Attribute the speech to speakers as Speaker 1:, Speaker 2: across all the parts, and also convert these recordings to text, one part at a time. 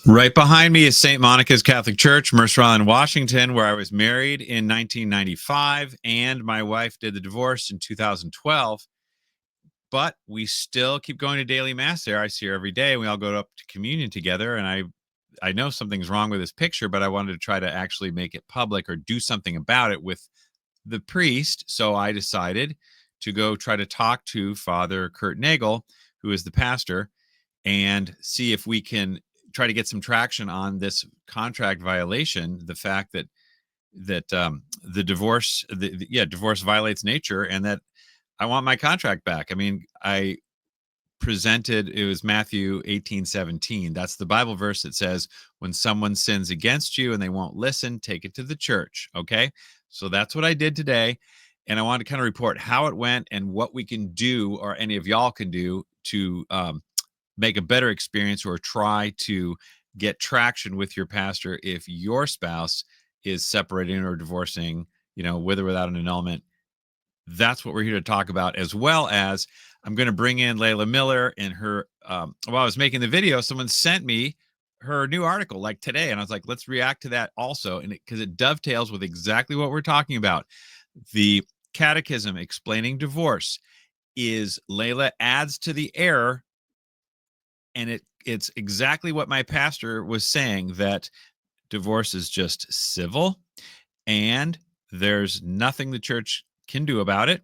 Speaker 1: Right behind me is St. Monica's Catholic Church, Mercer Island, Washington, where I was married in 1995 and my wife did the divorce in 2012. But we still keep going to daily mass there. I see her every day. We all go up to communion together. And I know something's wrong with this picture, but I wanted to try to actually make it public or do something about it with the priest. So I decided to go try to talk to Father Kurt Nagel, who is the pastor, and see if we can try to get some traction on this contract violation. The fact that the divorce, divorce violates nature, and that I want my contract back. I mean, I presented, it was Matthew 18:17. That's the Bible verse that says, when someone sins against you and they won't listen, take it to the church. Okay. So that's what I did today. And I wanted to kind of report how it went and what we can do, or any of y'all can do, to make a better experience or try to get traction with your pastor if your spouse is separating or divorcing, with or without an annulment. That's what we're here to talk about, as well as I'm going to bring in Layla Miller and her. While I was making the video, someone sent me her new article like today, and I was like, let's react to that also, and because it dovetails with exactly what we're talking about. The Catechism explaining divorce is Layla adds to the error, and it's exactly what my pastor was saying, that divorce is just civil and there's nothing the church can do about it.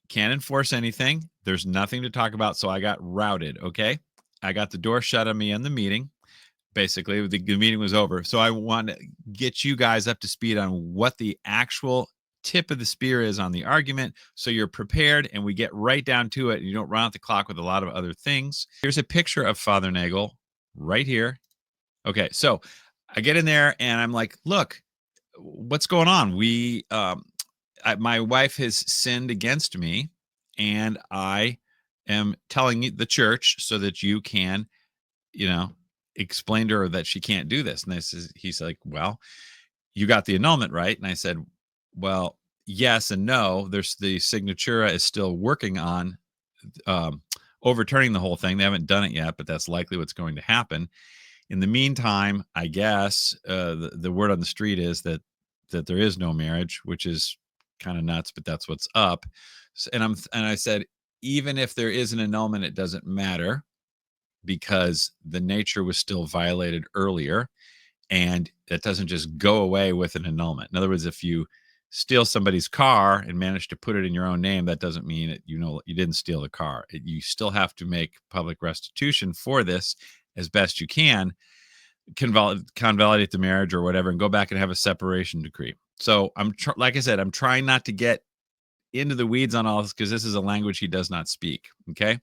Speaker 1: Can't enforce anything. There's nothing to talk about. So I got routed. Okay. I got the door shut on me in the meeting. Basically, the meeting was over. So I want to get you guys up to speed on what the actual tip of the spear is on the argument, so you're prepared and we get right down to it and you don't run out the clock with a lot of other things. Here's a picture of Father Nagel right here. Okay. So I get in there and I'm like, look, what's going on? My wife has sinned against me, and I am telling the church so that you can, you know, explain to her that she can't do this. And he's like, well, you got the annulment, right? And I said, well, yes and no. There's the Signatura is still working on um, overturning the whole thing. They haven't done it yet, but that's likely what's going to happen. In the meantime, I guess the word on the street is that there is no marriage, which is kind of nuts, but that's what's up. And I said, even if there is an annulment, it doesn't matter, because the nature was still violated earlier, and it doesn't just go away with an annulment. In other words, if you steal somebody's car and manage to put it in your own name, that doesn't mean that you didn't steal the car. You still have to make public restitution for this as best you can convalidate the marriage or whatever, and go back and have a separation decree. So like I said, I'm trying not to get into the weeds on all this, because this is a language he does not speak. Okay.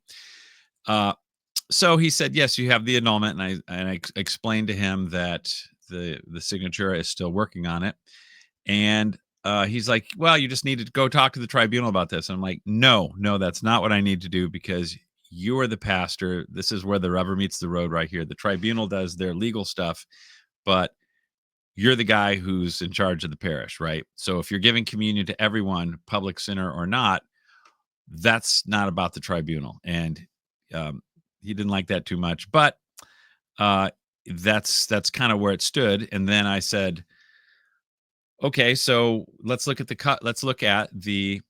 Speaker 1: So he said, yes, you have the annulment. And I explained to him that the Signatura is still working on it. And he's like, well, you just need to go talk to the tribunal about this. And I'm like, no, that's not what I need to do, because you are the pastor. This is where the rubber meets the road right here. The tribunal does their legal stuff, but you're the guy who's in charge of the parish, right? So if you're giving communion to everyone, public sinner or not, that's not about the tribunal. And he didn't like that too much, but that's kind of where it stood. And then I said, okay, so let's look at the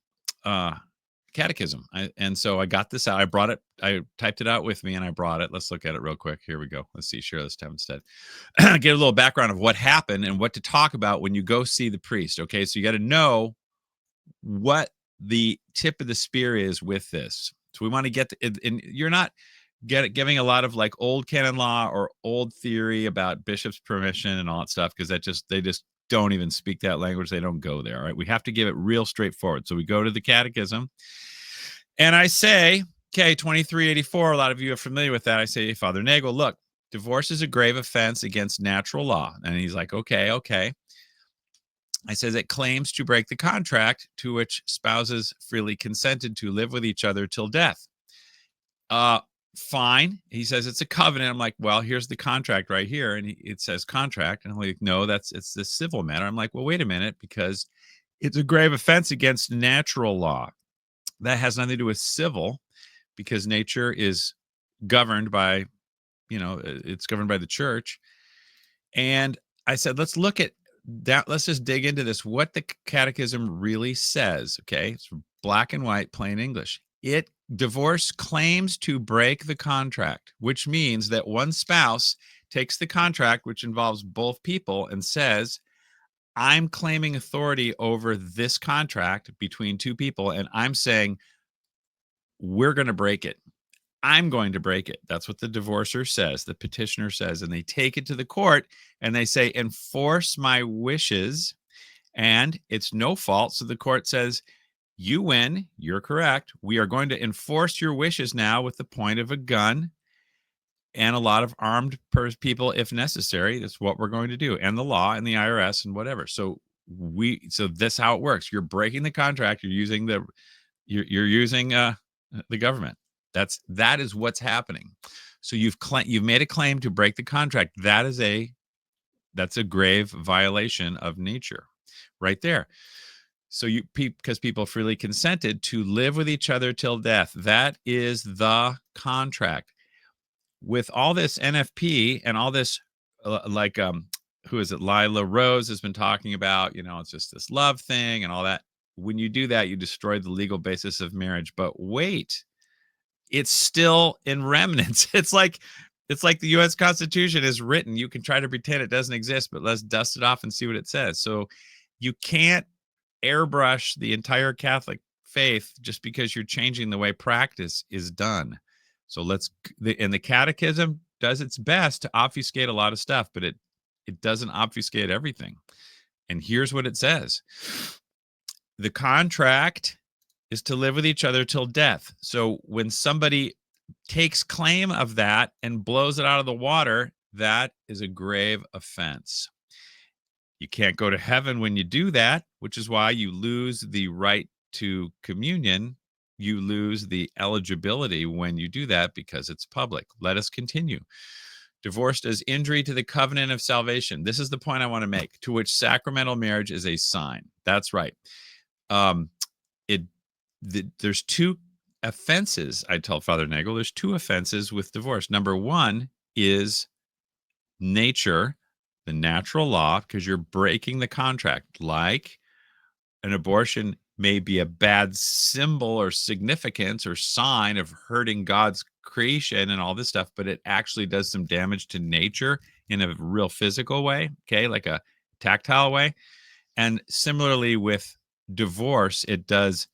Speaker 1: catechism. And so I got this out. I typed it out with me and I brought it. Let's look at it real quick. Here we go. Let's see, share this time instead. Get a little background of what happened and what to talk about when you go see the priest. Okay, so you got to know what the tip of the spear is with this. So we want to get and you're not giving a lot of like old canon law or old theory about bishop's permission and all that stuff, because they just don't even speak that language. They don't go there. Right? We have to give it real straightforward. So we go to the catechism and I say, okay, 2384. A lot of you are familiar with that. I say, Father Nagel, look, divorce is a grave offense against natural law. And he's like, okay. I says it claims to break the contract to which spouses freely consented to live with each other till death. Fine. He says it's a covenant. I'm like, well, here's the contract right here. And it says contract. And I'm like, no, it's the civil matter. I'm like, well, wait a minute, because it's a grave offense against natural law. That has nothing to do with civil, because nature is governed by it's governed by the church. And I said, let's look at that. Let's just dig into this, what the catechism really says. Okay. It's black and white, plain English. Divorce claims to break the contract, which means that one spouse takes the contract, which involves both people, and says, I'm claiming authority over this contract between two people, and I'm saying, we're going to break it. I'm going to break it. That's what the divorcer says, the petitioner says. And they take it to the court and they say, enforce my wishes. And it's no fault. So the court says, you win. You're correct. We are going to enforce your wishes now with the point of a gun and a lot of armed people if necessary. That's what we're going to do. And the law and the IRS and whatever. So that's how it works. You're breaking the contract. You're using the government. That is what's happening. So you've made a claim to break the contract. That's a grave violation of nature right there. So because people freely consented to live with each other till death. That is the contract. With all this NFP and all this, who is it? Lila Rose has been talking about, it's just this love thing and all that. When you do that, you destroy the legal basis of marriage. But wait, it's still in remnants. It's like the U.S. Constitution is written. You can try to pretend it doesn't exist, but let's dust it off and see what it says. So you can't airbrush the entire Catholic faith just because you're changing the way practice is done. So the catechism does its best to obfuscate a lot of stuff, but it doesn't obfuscate everything. And here's what it says. The contract is to live with each other till death. So when somebody takes claim of that and blows it out of the water, that is a grave offense. You can't go to heaven when you do that, which is why you lose the right to communion. You lose the eligibility when you do that because it's public. Let us continue. Divorced as injury to the covenant of salvation. This is the point I want to make, to which sacramental marriage is a sign. That's right. There's two offenses. I tell Father Nagel, there's two offenses with divorce. Number one is nature, the natural law, because you're breaking the contract. Like an abortion may be a bad symbol or significance or sign of hurting God's creation and all this stuff, but it actually does some damage to nature in a real physical way, okay, like a tactile way. And similarly with divorce, it does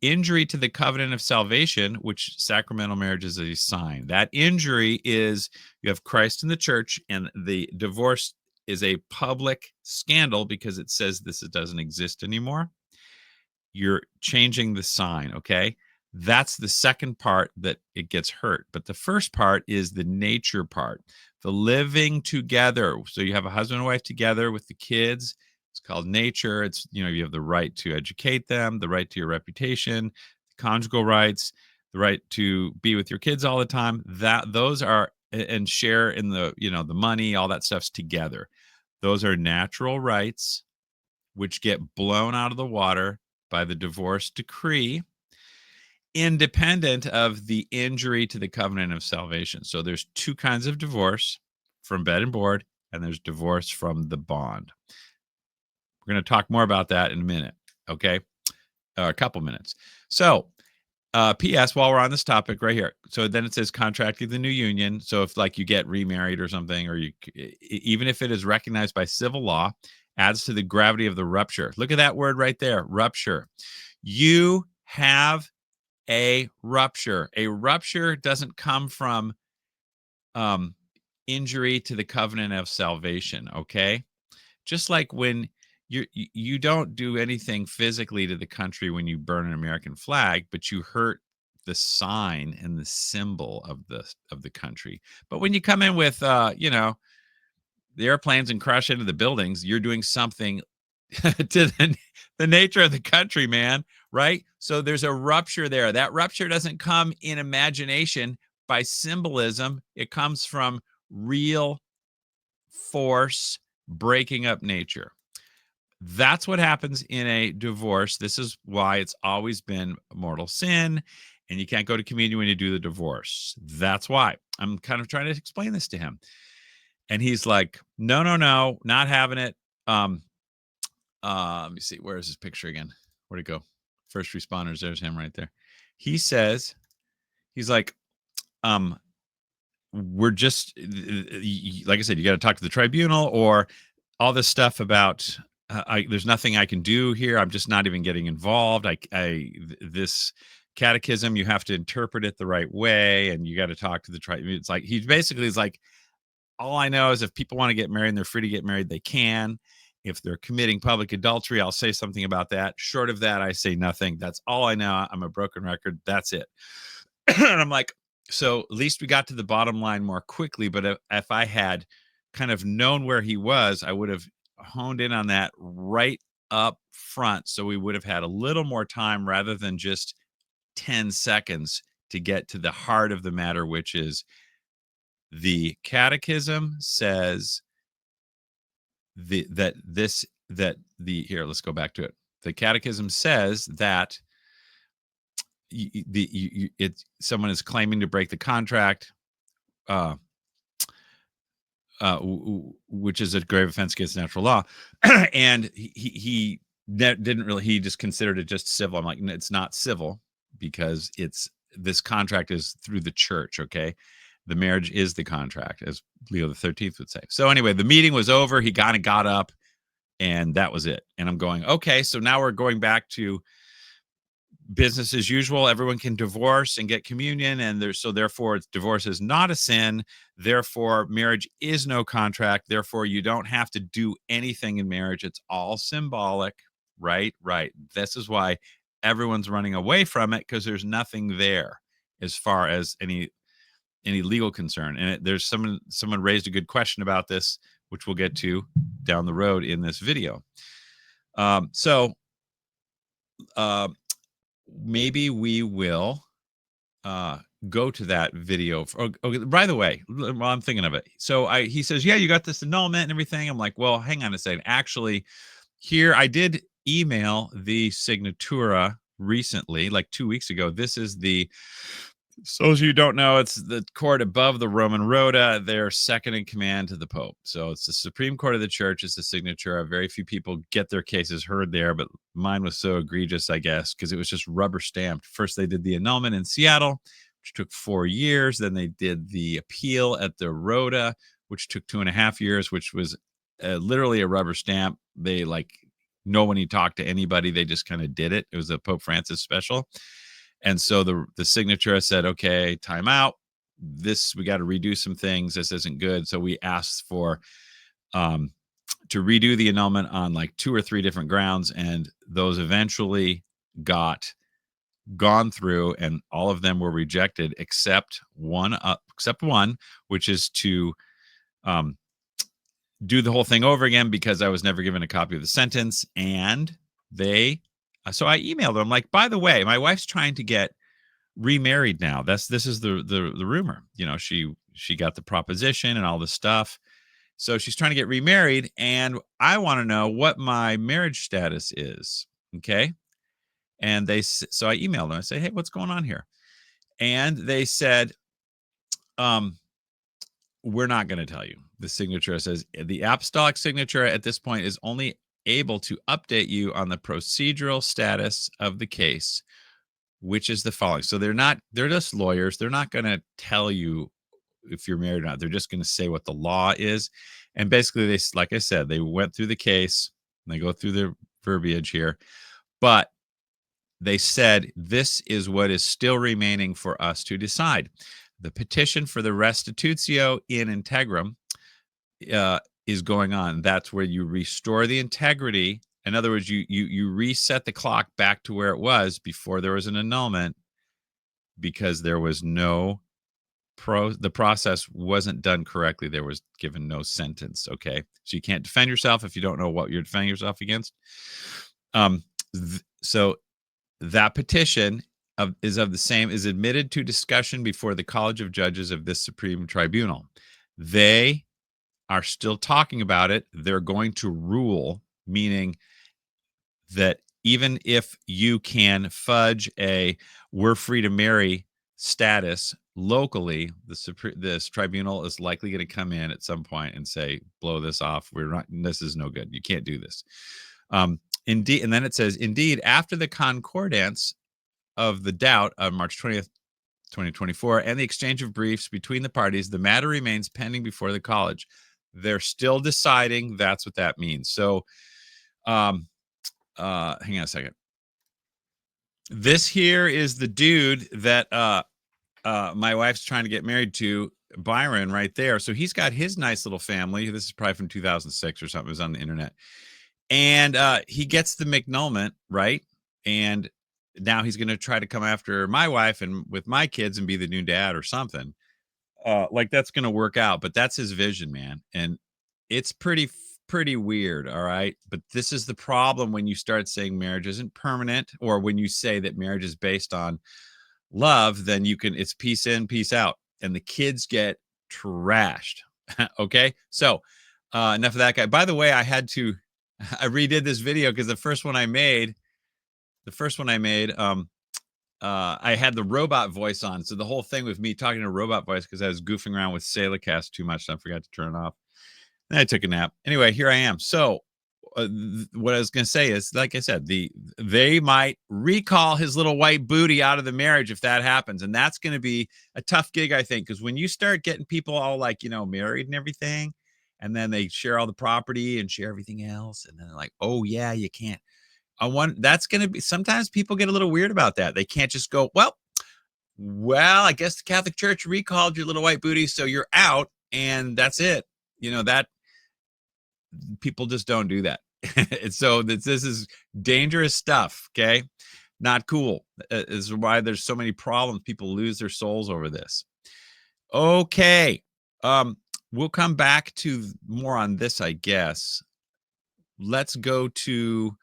Speaker 1: injury to the covenant of salvation, which sacramental marriage is a sign. That injury is you have Christ in the church, and the divorce is a public scandal because it says it doesn't exist anymore. You're changing the sign, okay? That's the second part that it gets hurt. But the first part is the nature part, the living together. So you have a husband and wife together with the kids. It's called nature. It's, you have the right to educate them, the right to your reputation, conjugal rights, the right to be with your kids all the time. Those are, and share in the, the money, all that stuff's together. Those are natural rights, which get blown out of the water by the divorce decree, independent of the injury to the covenant of salvation. So there's two kinds of divorce, from bed and board, and there's divorce from the bond. We're going to talk more about that in a minute, okay? A couple minutes. So, P.S. while we're on this topic right here. So then it says contracting the new union. So if you get remarried or something, or even if it is recognized by civil law, adds to the gravity of the rupture. Look at that word right there, rupture. You have a rupture. A rupture doesn't come from injury to the covenant of salvation, okay? Just like when you don't do anything physically to the country when you burn an American flag, but you hurt the sign and the symbol of the country. But when you come in with the airplanes and crash into the buildings, you're doing something to the nature of the country, man, right? So there's a rupture there. That rupture doesn't come in imagination by symbolism. It comes from real force breaking up nature. That's what happens in a divorce. This is why it's always been mortal sin. and you can't go to communion when you do the divorce. That's why. I'm kind of trying to explain this to him. And he's like, no, no, no, not having it. Let me see. Where is his picture again? Where'd it go? First responders. There's him right there. He says, he's like, we're just, like I said, you got to talk to the tribunal, or all this stuff about, there's nothing I can do here. I'm just not even getting involved. This catechism, you have to interpret it the right way, and you got to talk to the tribunal. It's like, he basically is like, all I know is if people want to get married and they're free to get married, they can. If they're committing public adultery, I'll say something about that. Short of that, I say nothing. That's all I know. I'm a broken record. That's it. And I'm like, so at least we got to the bottom line more quickly. But if I had kind of known where he was, I would have honed in on that right up front. So we would have had a little more time rather than just 10 seconds to get to the heart of the matter, which is the catechism says here, let's go back to it. The catechism says that someone is claiming to break the contract, which is a grave offense against natural law. And he just considered it just civil. I'm like, it's not civil, because this contract is through the church. Okay. The marriage is the contract, as Leo the 13th would say. So anyway, the meeting was over. He kind of got up, and that was it. And I'm going, okay, so now we're going back to business as usual. Everyone can divorce and get communion, and therefore divorce is not a sin. Therefore, marriage is no contract. Therefore, you don't have to do anything in marriage. It's all symbolic, right? Right. This is why everyone's running away from it, because there's nothing there as far as any legal concern. And there's someone raised a good question about this, which we'll get to down the road in this video. Maybe we will go to that video. By the way, while I'm thinking of it, so he says, yeah, you got this annulment and everything. I'm like, well, hang on a second. Actually, here I did email the Signatura recently, like 2 weeks ago. This is so as you don't know, it's the court above the Roman Rota. They're second in command to the Pope. So it's the Supreme Court of the Church. It's the Signatura. Very few people get their cases heard there, but mine was so egregious, I guess, because it was just rubber stamped. First, they did the annulment in Seattle, which took 4 years. Then they did the appeal at the Rota, which took 2.5 years, which was literally a rubber stamp. They no one talked to anybody. They just kind of did it. It was a Pope Francis special. And so the Signature said, okay, time out. We got to redo some things. This isn't good. So we asked for to redo the annulment on like 2 or 3 different grounds. And those eventually got gone through, and all of them were rejected except one, which is to do the whole thing over again, because I was never given a copy of the sentence. And so I emailed them, like, by the way, my wife's trying to get remarried now. This is the rumor. She got the proposition and all this stuff. So she's trying to get remarried, and I want to know what my marriage status is. Okay. And so I emailed them. I say, hey, what's going on here? And they said, we're not going to tell you. The Signature says the Apostolic Signature at this point is only able to update you on the procedural status of the case, which is the following. So they're just lawyers. They're not going to tell you if you're married or not. They're just going to say what the law is. And basically, like I said, they went through the case, and they go through the verbiage here, but they said this is what is still remaining for us to decide. The petition for the restitutio in integrum is going on. That's where you restore the integrity. In other words, you reset the clock back to where it was before there was an annulment, because there was the process wasn't done correctly. There was given no sentence. Okay. So you can't defend yourself if you don't know what you're defending yourself against. So that petition is admitted to discussion before the College of Judges of this Supreme Tribunal. They are still talking about it. They're going to rule, meaning that even if you can fudge a "we're free to marry" status locally, this tribunal is likely going to come in at some point and say, "Blow this off. We're not. This is no good. You can't do this." Indeed, and then it says, "Indeed, after the concordance of the doubt on March 20th, 2024, and the exchange of briefs between the parties, the matter remains pending before the college." They're still deciding. That's what that means. So, hang on a second. This here is the dude that my wife's trying to get married to, Byron, right there. So he's got his nice little family. This is probably from 2006 or something. It was on the internet. And he gets the McNulment, right? And now he's going to try to come after my wife and with my kids and be the new dad or something. Like that's going to work out, but that's his vision, man. And it's pretty weird, all right? But this is the problem when you start saying marriage isn't permanent, or when you say that marriage is based on love, then it's peace in, peace out, and the kids get trashed. Okay, so enough of that guy. By the way, I redid this video because the first one I made, I had the robot voice on, so the whole thing with me talking to robot voice because I was goofing around with Salicast too much, and I forgot to turn it off. Then I took a nap. Anyway, here I am. So what I was going to say is, like I said, they might recall his little white booty out of the marriage if that happens, and that's going to be a tough gig, I think, because when you start getting people all like, married and everything, and then they share all the property and share everything else, and then they're like, oh yeah, you can't. That's going to be, sometimes people get a little weird about that. They can't just go, well, I guess the Catholic Church recalled your little white booty, so you're out, and that's it. That people just don't do that. So this is dangerous stuff. Okay, not cool. Is why there's so many problems. People lose their souls over this. Okay, we'll come back to more on this, I guess. Let's go to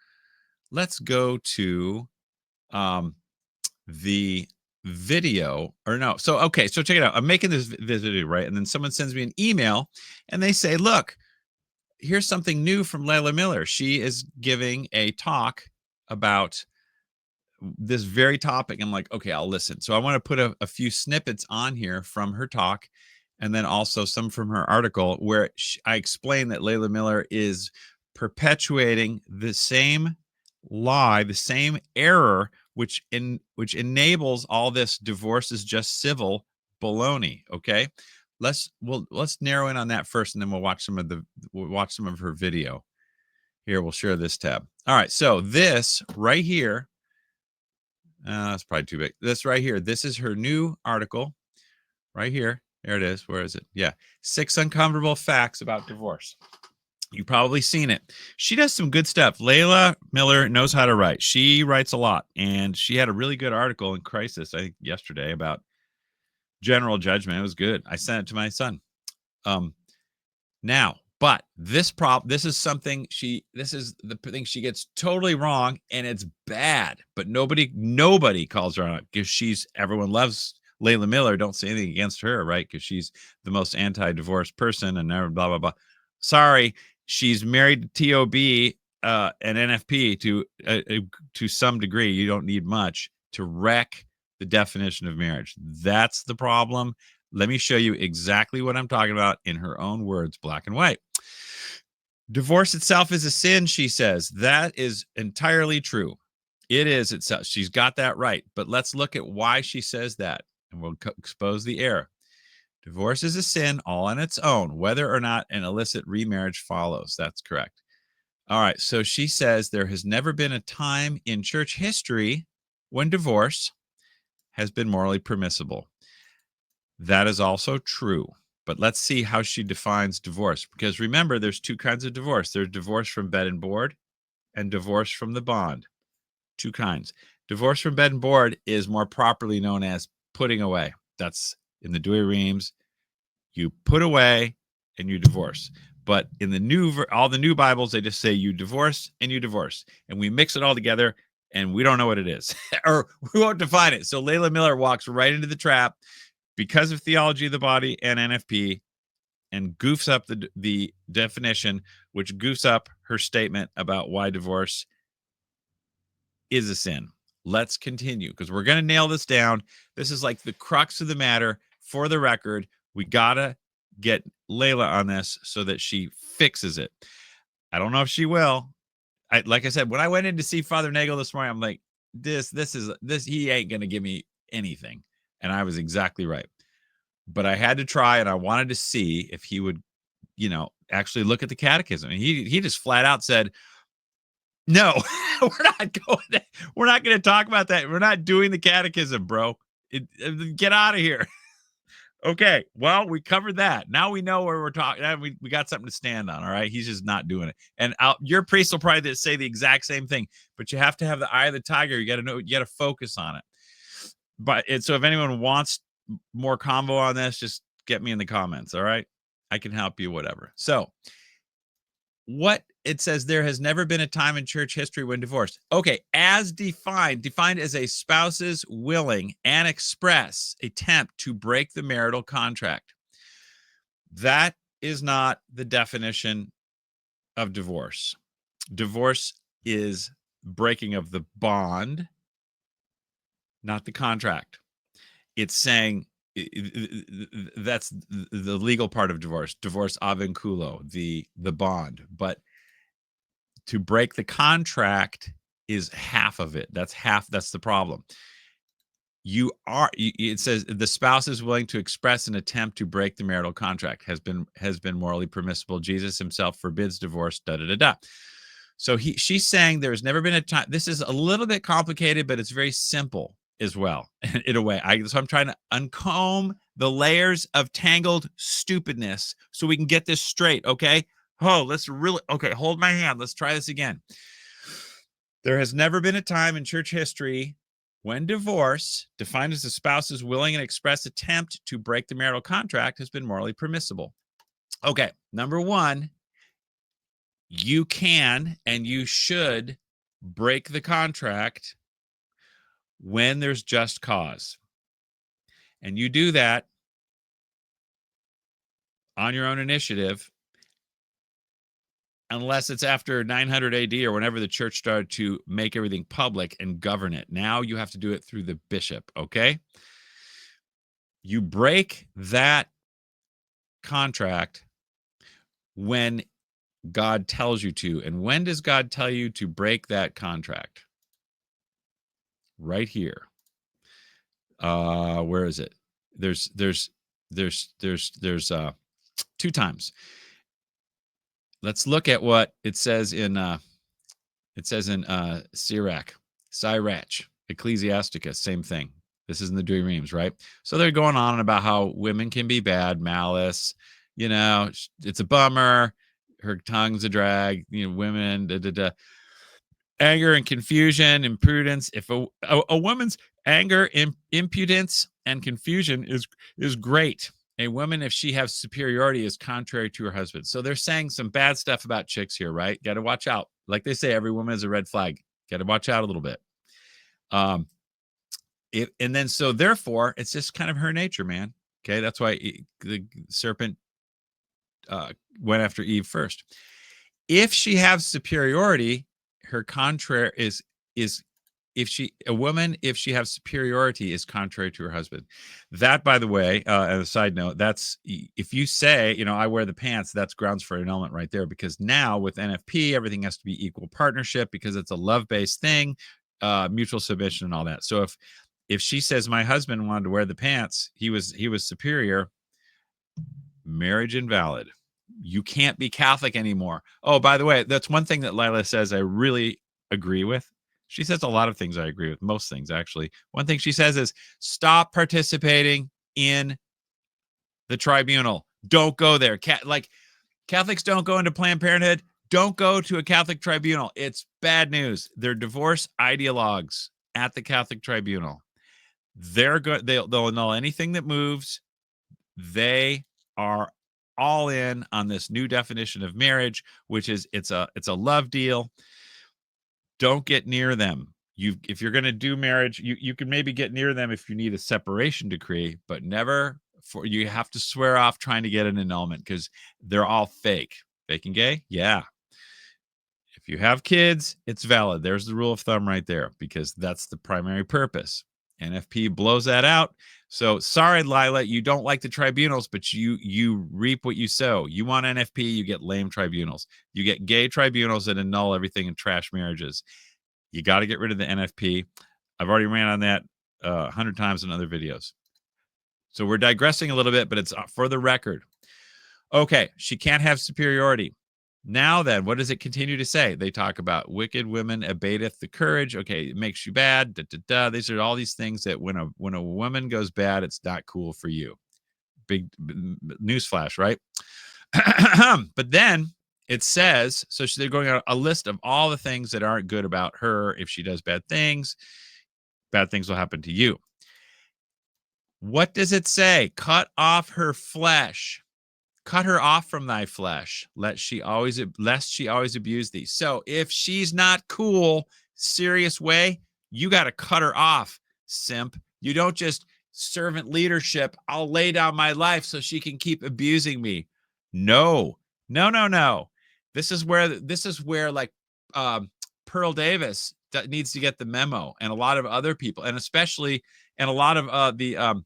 Speaker 1: the video, or no. So okay, so check it out. I'm making this video, right? And then someone sends me an email and they say, look, here's something new from Layla Miller. She is giving a talk about this very topic. I'm like, okay, I'll listen. So I want to put a few snippets on here from her talk, and then also some from her article where I explain that Layla Miller is perpetuating the same lie, the same error, which enables all this divorce is just civil baloney. Okay, let's narrow in on that first, and then we'll watch some of her video. Here, we'll share this tab. All right, so this right here, that's probably too big. This right here, this is her new article right here. There it is. Where is it? Yeah, 6 uncomfortable facts about divorce. You've probably seen it. She does some good stuff. Layla Miller knows how to write. She writes a lot, and she had a really good article in Crisis, I think yesterday, about general judgment. It was good. I sent it to my son. Now, but this is something this is the thing she gets totally wrong, and it's bad, but nobody calls her on it because everyone loves Layla Miller. Don't say anything against her, right? Because she's the most anti-divorce person, and never blah blah blah. Sorry, she's married to TOB and NFP to some degree. You don't need much to wreck the definition of marriage. That's the problem. Let me show you exactly what I'm talking about in her own words, black and white. Divorce itself is a sin, she says. That is entirely true. It is itself. She's got that right. But let's look at why she says that, and we'll expose the error. Divorce is a sin all on its own, whether or not an illicit remarriage follows. That's correct. All right. So she says there has never been a time in church history when divorce has been morally permissible. That is also true. But let's see how she defines divorce. Because remember, there's 2 kinds of divorce. There's divorce from bed and board and divorce from the bond. 2 kinds. Divorce from bed and board is more properly known as putting away. That's in the Douay-Rheims. You put away and you divorce. But in all the new Bibles, they just say you divorce and you divorce. And we mix it all together, and we don't know what it is. Or we won't define it. So Layla Miller walks right into the trap because of theology of the body and NFP, and goofs up the definition, which goofs up her statement about why divorce is a sin. Let's continue because we're going to nail this down. This is like the crux of the matter. For the record, we got to get Layla on this so that she fixes it. I don't know if she will. Like I said, when I went in to see Father Nagel this morning, I'm like, this, he ain't going to give me anything. And I was exactly right. But I had to try, and I wanted to see if he would, actually look at the catechism. And he just flat out said, no, we're not going to talk about that. We're not doing the catechism, bro. Get out of here. Okay, well, we covered that. Now we know where we're talking. We got something to stand on, all right? He's just not doing it. And your priest will probably say the exact same thing, but you have to have the eye of the tiger. You got to know, you got to focus on it. So if anyone wants more convo on this, just get me in the comments, all right? I can help you, whatever. So what it says, there has never been a time in church history when divorced. Okay, as defined as a spouse's willing and express attempt to break the marital contract. That is not the definition of divorce. Divorce is breaking of the bond, not the contract. It's saying that's the legal part of divorce a vinculo, the bond. But to break the contract is half of it. That's the problem. It says the spouse is willing to express an attempt to break the marital contract has been morally permissible. Jesus himself forbids divorce. So she's saying there's never been a time. This is a little bit complicated, but it's very simple as well in a way. So I'm trying to uncomb the layers of tangled stupidness so we can get this straight. Okay. Hold my hand. Let's try this again. There has never been a time in church history when divorce, defined as the spouse's willing and express attempt to break the marital contract, has been morally permissible. Okay, number one, you can and you should break the contract when there's just cause. And you do that on your own initiative, unless it's after 900 AD or whenever the church started to make everything public and govern it. Now you have to do it through the bishop, okay? You break that contract when God tells you to. And when does God tell you to break that contract? Right here. Where is it? There's two times. Let's look at what it says in Sirach, Ecclesiasticus, same thing. This is in the Douay-Rheims, right? So they're going on about how women can be bad, malice, it's a bummer, her tongue's a drag, women, anger and confusion, impudence. If a woman's anger, impudence, and confusion is great. A woman, if she has superiority, is contrary to her husband. So they're saying some bad stuff about chicks here, right? Got to watch out. Like they say, every woman is a red flag. Got to watch out a little bit. Therefore, it's just kind of her nature, man. Okay, that's why the serpent went after Eve first. If she has superiority, her contrary is if she has superiority is contrary to her husband. That, by the way, as a side note, that's if you say, I wear the pants, that's grounds for annulment right there, because now with NFP, everything has to be equal partnership because it's a love-based thing, mutual submission and all that. So if she says my husband wanted to wear the pants, he was superior, marriage invalid. You can't be Catholic anymore. Oh, by the way, that's one thing that Lila says I really agree with. She says a lot of things I agree with, most things actually. One thing she says is stop participating in the tribunal. Don't go there. Like Catholics don't go into Planned Parenthood. Don't go to a Catholic tribunal. It's bad news. They're divorce ideologues at the Catholic tribunal. They'll annul anything that moves. They are all in on this new definition of marriage, which is it's a love deal. Don't get near them. If you're going to do marriage, you can maybe get near them if you need a separation decree, but never you have to swear off trying to get an annulment because they're all fake. Fake and gay? Yeah. If you have kids, it's valid. There's the rule of thumb right there, because that's the primary purpose. NFP blows that out. So sorry, Lila, you don't like the tribunals, but you reap what you sow. You want NFP, you get lame tribunals. You get gay tribunals that annul everything and trash marriages. You got to get rid of the NFP. I've already ran on that 100 times in other videos. So we're digressing a little bit, but it's for the record. Okay, she can't have superiority. Now then, what does it continue to say? They talk about wicked women abateth the courage. Okay, it makes you bad. Da, da, da. These are all these things that when a woman goes bad, it's not cool for you. Big newsflash, right? But then it says, so they're going on a list of all the things that aren't good about her. If she does bad things will happen to you. What does it say? Cut off her flesh. Cut her off from thy flesh, lest she always abuse thee. So if she's not cool, serious way, you got to cut her off, simp. You don't just servant leadership. I'll lay down my life so she can keep abusing me. No. This is where like Pearl Davis needs to get the memo, and a lot of other people, and especially, and a lot of the what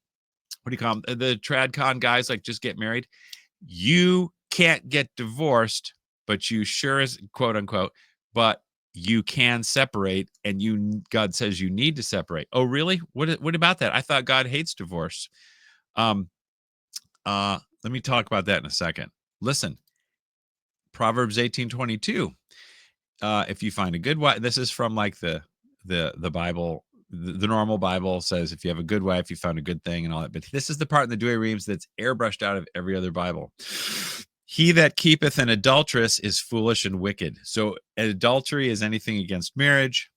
Speaker 1: do you call them? The TradCon guys, like, just get married. You can't get divorced, but you sure as, quote unquote, but you can separate, and God says you need to separate. Oh, really? What about that? I thought God hates divorce. Let me talk about that in a second. Listen, Proverbs 18:22. If you find a good wife, this is from like the Bible. The normal Bible says if you have a good wife, you found a good thing and all that. But this is the part in the Douay-Rheims that's airbrushed out of every other Bible. He that keepeth an adulteress is foolish and wicked. So adultery is anything against marriage.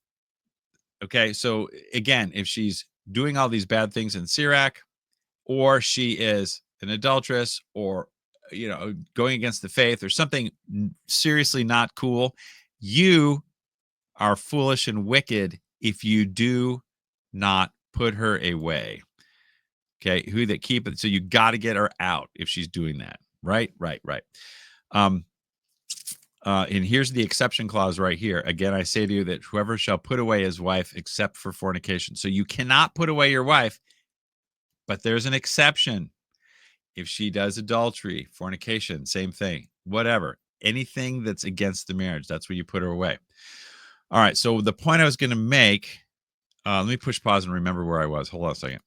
Speaker 1: Okay, so again, if she's doing all these bad things in Sirach, or she is an adulteress, or going against the faith, or something seriously not cool, you are foolish and wicked if you do not put her away. Okay, who that keep it. So you got to get her out if she's doing that. Right. And here's the exception clause right here. Again, I say to you that whoever shall put away his wife except for fornication. So you cannot put away your wife, but there's an exception. If she does adultery, fornication, same thing, whatever, anything that's against the marriage, that's where you put her away. All right, so the point I was going to make, let me push pause and remember where I was. Hold on a second.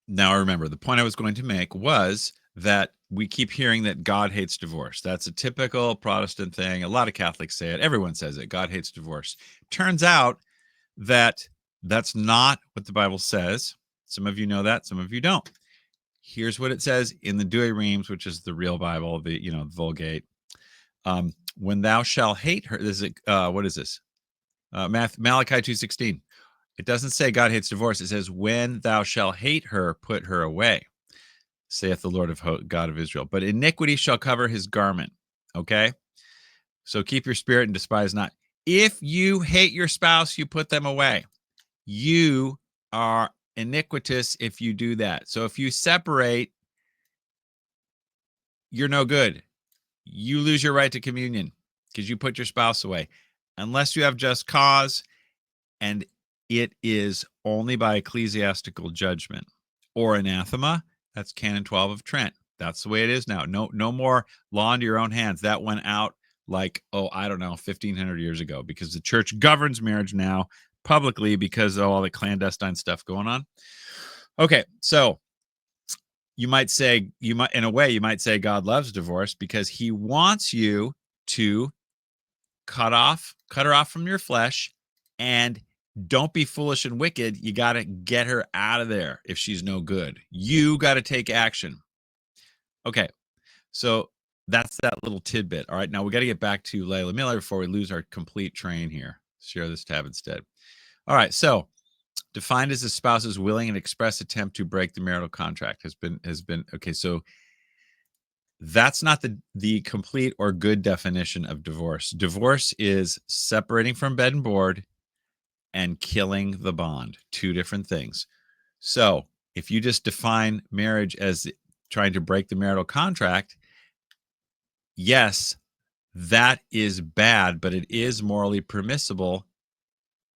Speaker 1: Now I remember. The point I was going to make was that we keep hearing that God hates divorce. That's a typical Protestant thing. A lot of Catholics say it. Everyone says it. God hates divorce. Turns out that that's not what the Bible says. Some of you know that. Some of you don't. Here's what it says in the Douay-Rheims, which is the real Bible, the Vulgate. When thou shalt hate her, this is what is this? Malachi 2:16. It doesn't say God hates divorce. It says, when thou shalt hate her, put her away, saith the Lord of God of Israel. But iniquity shall cover his garment. Okay? So keep your spirit and despise not. If you hate your spouse, you put them away. You are iniquitous if you do that. So if you separate, you're no good. You lose your right to communion because you put your spouse away. Unless you have just cause, and it is only by ecclesiastical judgment or anathema. That's Canon 12 of Trent. That's the way it is now. No more law into your own hands. That went out like, 1,500 years ago, because the church governs marriage now publicly because of all the clandestine stuff going on. Okay, so you might say, in a way, you might say God loves divorce because he wants you to cut her off from your flesh, and don't be foolish and wicked. You got to get her out of there if she's no good. You got to take action. Okay, so that's that little tidbit. All right, now we got to get back to Layla Miller before we lose our complete train here. Share this tab instead. All right, so defined as a spouse's willing and express attempt to break the marital contract has been okay. So that's not the complete or good definition of divorce. Divorce is separating from bed and board and killing the bond. Two different things. So if you just define marriage as trying to break the marital contract, yes, That is bad, but it is morally permissible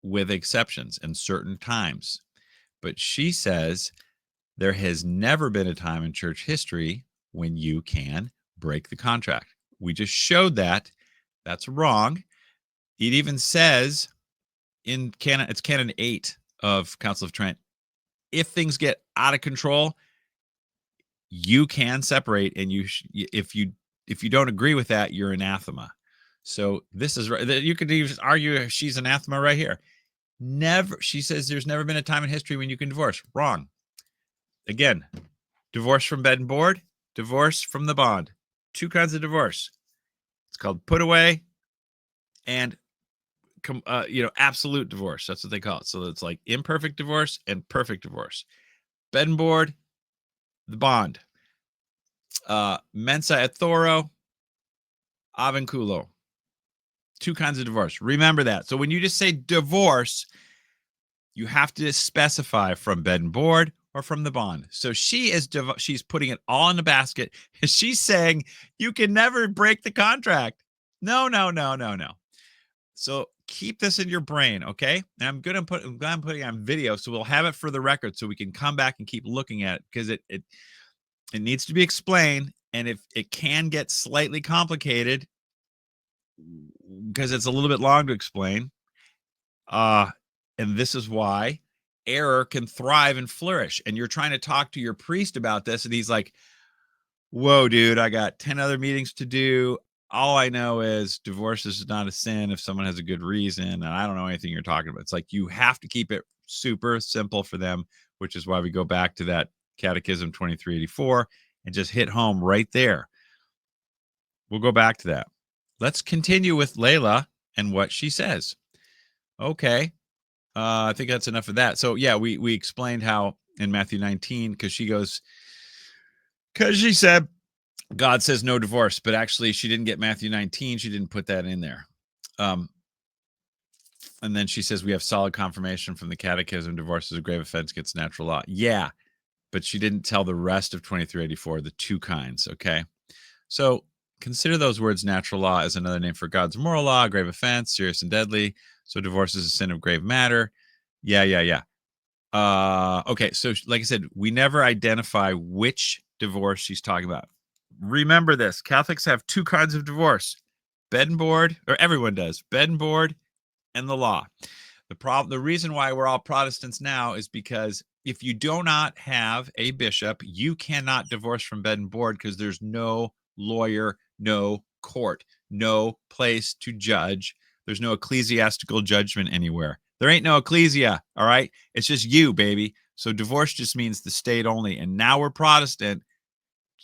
Speaker 1: with exceptions and certain times. But she says there has never been a time in church history when you can break the contract. We just showed that. That's wrong. It even says in canon, it's canon 8 of Council of Trent, if things get out of control, you can separate, and if you don't agree with that, you're anathema. So this is right. You could even argue she's anathema right here. Never, she says there's never been a time in history when you can divorce. Wrong. Again, divorce from bed and board, divorce from the bond. Two kinds of divorce. It's called put away and absolute divorce. That's what they call it. So it's like imperfect divorce and perfect divorce. Bed and board, the bond. Mensa et thoro, avinculo. Two kinds of divorce. Remember that. So when you just say divorce, you have to specify from bed and board or from the bond. So she's putting it all in the basket. She's saying you can never break the contract. No. So keep this in your brain, okay? And I'm putting it on video, so we'll have it for the record, so we can come back and keep looking at it, because it needs to be explained, and if it can get slightly complicated because it's a little bit long to explain. And this is why error can thrive and flourish. And you're trying to talk to your priest about this, and he's like, whoa, dude, I got 10 other meetings to do. All I know is divorce is not a sin if someone has a good reason, and I don't know anything you're talking about. It's like you have to keep it super simple for them, which is why we go back to that Catechism 2384 and just hit home right there. We'll go back to that. Let's continue with Layla and what she says. Okay. I think that's enough of that. So yeah, we explained how in Matthew 19, because she said God says no divorce, but actually she didn't get Matthew 19. She didn't put that in there. And then she says we have solid confirmation from the Catechism, divorce is a grave offense against natural law. Yeah, but she didn't tell the rest of 2384, the two kinds. Okay. So consider those words natural law as another name for God's moral law, grave offense, serious and deadly. So divorce is a sin of grave matter. Yeah. Okay, so like I said, we never identify which divorce she's talking about. Remember this, Catholics have two kinds of divorce, bed and board, or everyone does, bed and board and the law. The reason why we're all Protestants now is because if you do not have a bishop, you cannot divorce from bed and board, because there's no lawyer, no court, no place to judge. There's no ecclesiastical judgment anywhere. There ain't no ecclesia, all right? It's just you, baby. So divorce just means the state only. And now we're Protestant,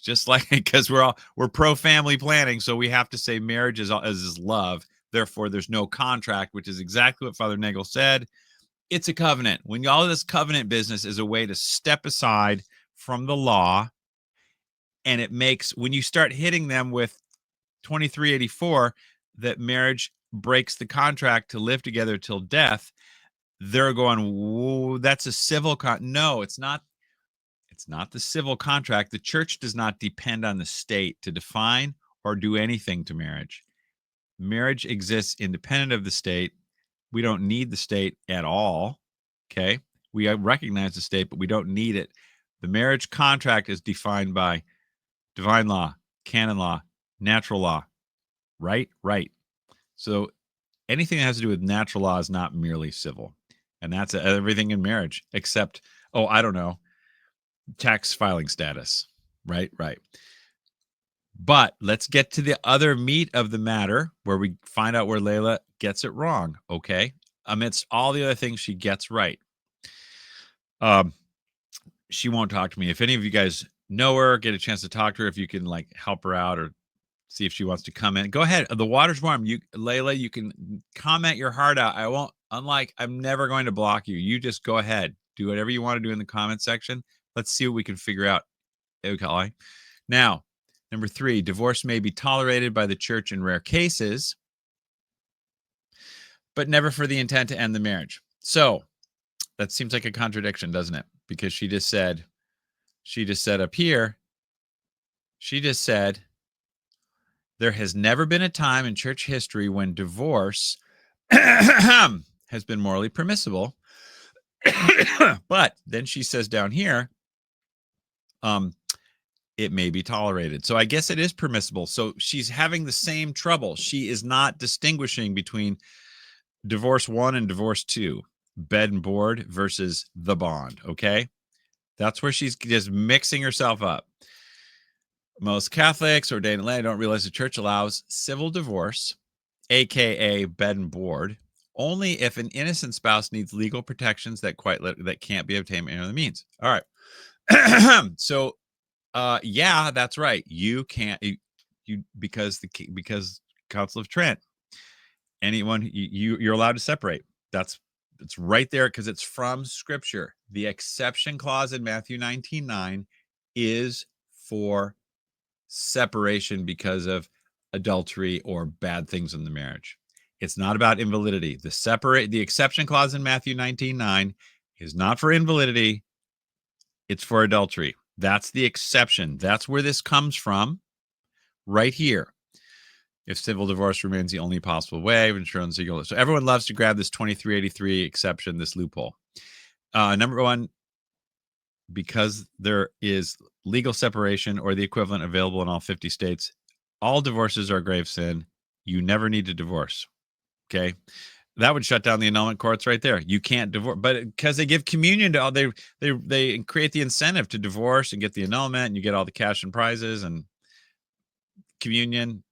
Speaker 1: just like, because we're pro-family planning, so we have to say marriage is love. Therefore, there's no contract, which is exactly what Father Nagel said. It's a covenant. When all of this covenant business is a way to step aside from the law, and it makes, when you start hitting them with 2384, that marriage breaks the contract to live together till death, they're going, whoa, that's a civil no, it's not. It's not the civil contract. The church does not depend on the state to define or do anything to marriage. Marriage exists independent of the state. We don't need the state at all. Okay. We recognize the state, but we don't need it. The marriage contract is defined by divine law, canon law, natural law. Right? Right. So anything that has to do with natural law is not merely civil. And that's everything in marriage, except, I don't know, tax filing status. Right. But let's get to the other meat of the matter, where we find out where Layla gets it wrong. Okay. Amidst all the other things she gets right. She won't talk to me. If any of you guys know her, get a chance to talk to her, if you can like help her out or see if she wants to come in, go ahead. The water's warm. Layla, you can comment your heart out. I won't, I'm never going to block you. You just go ahead. Do whatever you want to do in the comment section. Let's see what we can figure out. Okay. Now, number 3, divorce may be tolerated by the church in rare cases, but never for the intent to end the marriage. So that seems like a contradiction, doesn't it? Because she just said up here, she just said There has never been a time in church history when divorce has been morally permissible. But then she says down here, it may be tolerated. So I guess it is permissible. So she's having the same trouble. She is not distinguishing between divorce 1 and divorce 2, bed and board versus the bond. Okay. That's where she's just mixing herself up. Most Catholics ordained lay don't realize the church allows civil divorce, aka bed and board, only if an innocent spouse needs legal protections that can't be obtained by any other means. All right. So yeah, that's right. You can't because Council of Trent, anyone you're allowed to separate. It's right there because it's from Scripture. The exception clause in Matthew 19:9 is for separation because of adultery or bad things in the marriage. It's not about invalidity. The exception clause in Matthew 19:9 is not for invalidity. It's for adultery. That's the exception. That's where this comes from, right here. If civil divorce remains the only possible way of ensuring legal. So everyone loves to grab this 2383 exception, this loophole. Number one, because there is legal separation or the equivalent available in all 50 states, all divorces are a grave sin. You never need to divorce. Okay. That would shut down the annulment courts right there. You can't divorce, but because they give communion to all, they create the incentive to divorce and get the annulment, and you get all the cash and prizes and communion.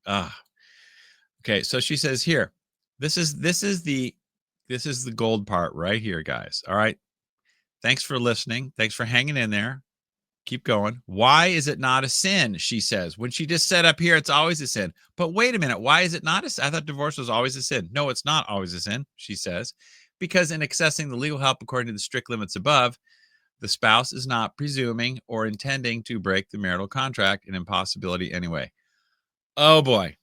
Speaker 1: Okay, so she says here, this is the gold part right here, guys. All right. Thanks for listening. Thanks for hanging in there. Keep going. Why is it not a sin? She says, when she just said up here, it's always a sin. But wait a minute. Why is it not a sin? I thought divorce was always a sin. No, it's not always a sin, she says, because in accessing the legal help according to the strict limits above, the spouse is not presuming or intending to break the marital contract, an impossibility anyway. Oh boy.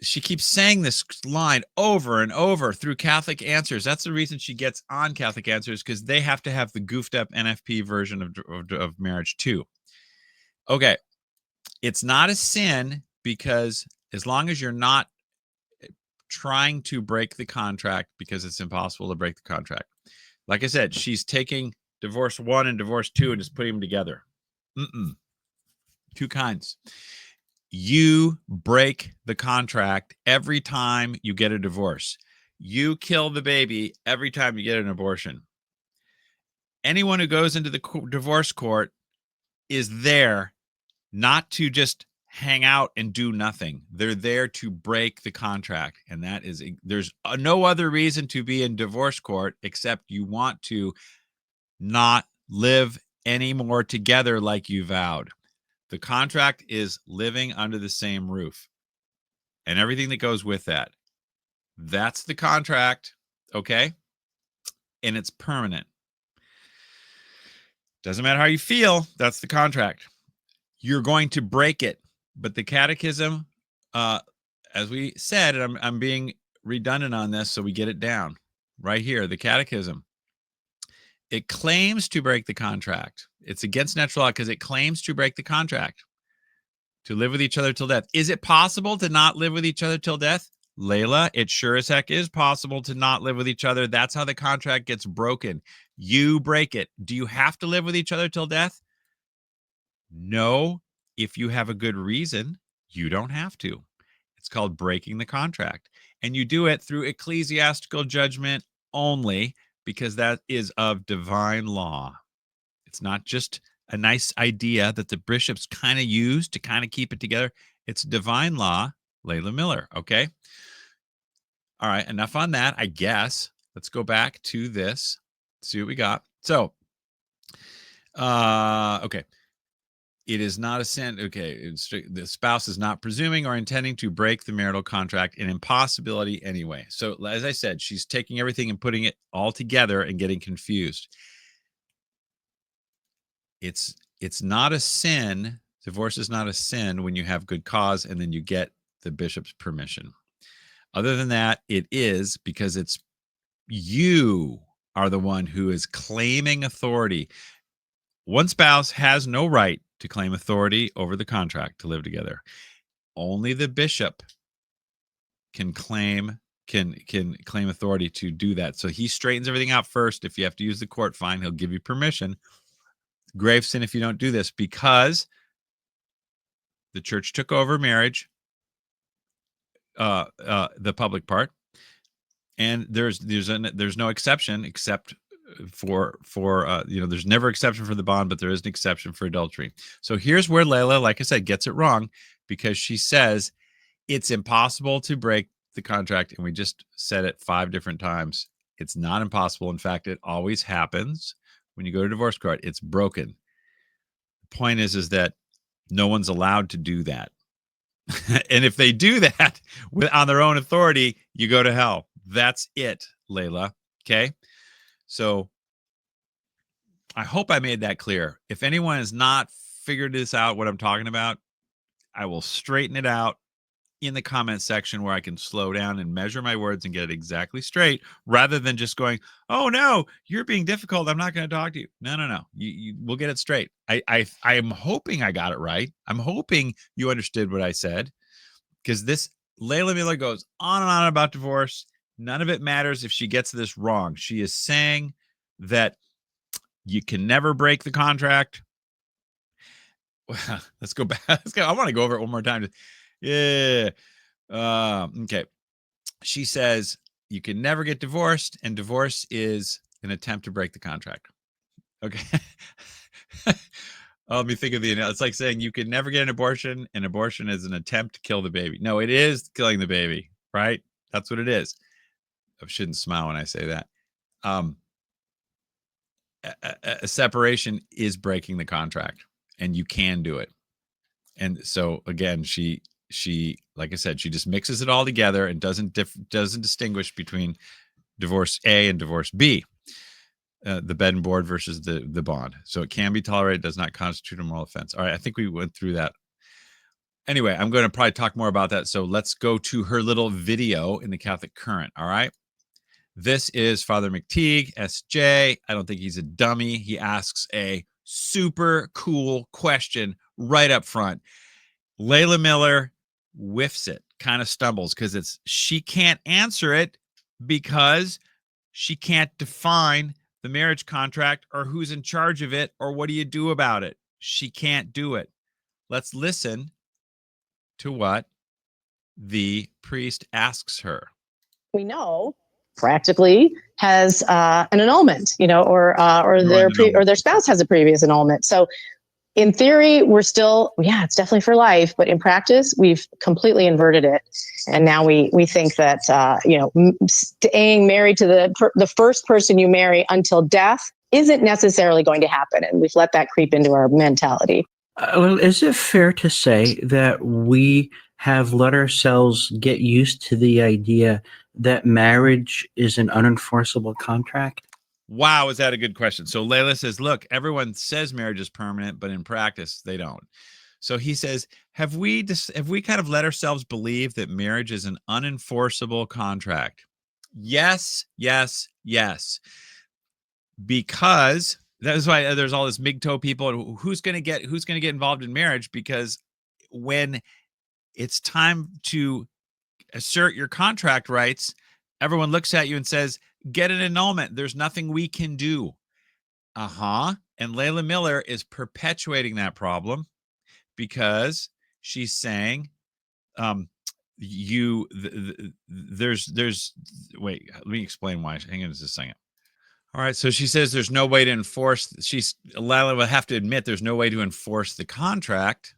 Speaker 1: She keeps saying this line over and over through Catholic Answers. That's the reason she gets on Catholic Answers, because they have to have the goofed up NFP version of marriage too. Okay. It's not a sin because as long as you're not trying to break the contract, because it's impossible to break the contract. Like I said, she's taking divorce 1 and divorce 2 and just putting them together. Two kinds. You break the contract every time you get a divorce. You kill the baby every time you get an abortion. Anyone who goes into the divorce court is there not to just hang out and do nothing. They're there to break the contract. And that is, there's no other reason to be in divorce court except you want to not live anymore together like you vowed. The contract is living under the same roof and everything that goes with that. That's the contract, okay? And it's permanent. Doesn't matter how you feel, that's the contract. You're going to break it. But the catechism, as we said, and I'm being redundant on this so we get it down right here, the catechism. It claims to break the contract. It's against natural law because it claims to break the contract, to live with each other till death. Is it possible to not live with each other till death? Layla, it sure as heck is possible to not live with each other. That's how the contract gets broken. You break it. Do you have to live with each other till death? No. If you have a good reason, you don't have to. It's called breaking the contract. And you do it through ecclesiastical judgment only, because that is of divine law. It's not just a nice idea that the bishops kind of use to kind of keep it together. It's divine law, Layla Miller. Okay. All right. Enough on that, I guess. Let's go back to this. See what we got. So, okay. It is not a sin. Okay. The spouse is not presuming or intending to break the marital contract, an impossibility anyway. So, as I said, she's taking everything and putting it all together and getting confused. It's not a sin. Divorce is not a sin when you have good cause and then you get the bishop's permission. Other than that, it is, because it's you are the one who is claiming authority. One spouse has no right to claim authority over the contract to live together. only the bishop can claim authority to do that. So he straightens everything out first. If you have to use the court, fine, he'll give you permission. Grave sin if you don't do this, because the church took over marriage, the public part, and there's no exception except for there's never exception for the bond, but there is an exception for adultery. So here's where Layla, like I said, gets it wrong, because she says it's impossible to break the contract, and we just said it 5 different times. It's not impossible. In fact, it always happens when you go to divorce court. It's broken. The point is that no one's allowed to do that. And if they do that on their own authority, you go to hell. That's it, Layla. Okay? So I hope I made that clear. If anyone has not figured this out, what I'm talking about, I will straighten it out in the comment section where I can slow down and measure my words and get it exactly straight, rather than just going, oh no, you're being difficult, I'm not going to talk to you. No. We'll get it straight. I am hoping I got it right. I'm hoping you understood what I said, because this Layla Miller goes on and on about divorce. None of it matters if she gets this wrong. She is saying that you can never break the contract. Let's go back. I want to go over it one more time. Yeah. Okay. She says you can never get divorced, and divorce is an attempt to break the contract. Okay. Let me think of it's like saying you can never get an abortion, and abortion is an attempt to kill the baby. No, it is killing the baby, right? That's what it is. I shouldn't smile when I say that. A separation is breaking the contract, and you can do it. And so again, she, like I said, she just mixes it all together and doesn't distinguish between divorce A and divorce B, the bed and board versus the bond. So it can be tolerated, does not constitute a moral offense. All right, I think we went through that. Anyway, I'm going to probably talk more about that. So let's go to her little video in the Catholic Current. All right. This is Father McTeague, SJ. I don't think he's a dummy. He asks a super cool question right up front. Layla Miller whiffs it, kind of stumbles, because she can't answer it because she can't define the marriage contract or who's in charge of it or what do you do about it. She can't do it. Let's listen to what the priest asks her.
Speaker 2: We know practically has an annulment, or their spouse has a previous annulment. So in theory, we're still, it's definitely for life, but in practice, we've completely inverted it. And now we think that, staying married to the first person you marry until death isn't necessarily going to happen. And we've let that creep into our mentality.
Speaker 3: Well, is it fair to say that we have let ourselves get used to the idea that marriage is an unenforceable contract?
Speaker 1: Wow, is that a good question? So Layla says, look, everyone says marriage is permanent, but in practice, they don't. So he says, have we kind of let ourselves believe that marriage is an unenforceable contract? Yes. Because that is why there's all this MGTOW people. Who's going to get involved in marriage? Because when it's time to assert your contract rights, everyone looks at you and says, get an annulment. There's nothing we can do. And Layla Miller is perpetuating that problem, because she's saying, wait, let me explain why. Hang on just a second. All right. So she says there's no way to enforce. Layla will have to admit there's no way to enforce the contract,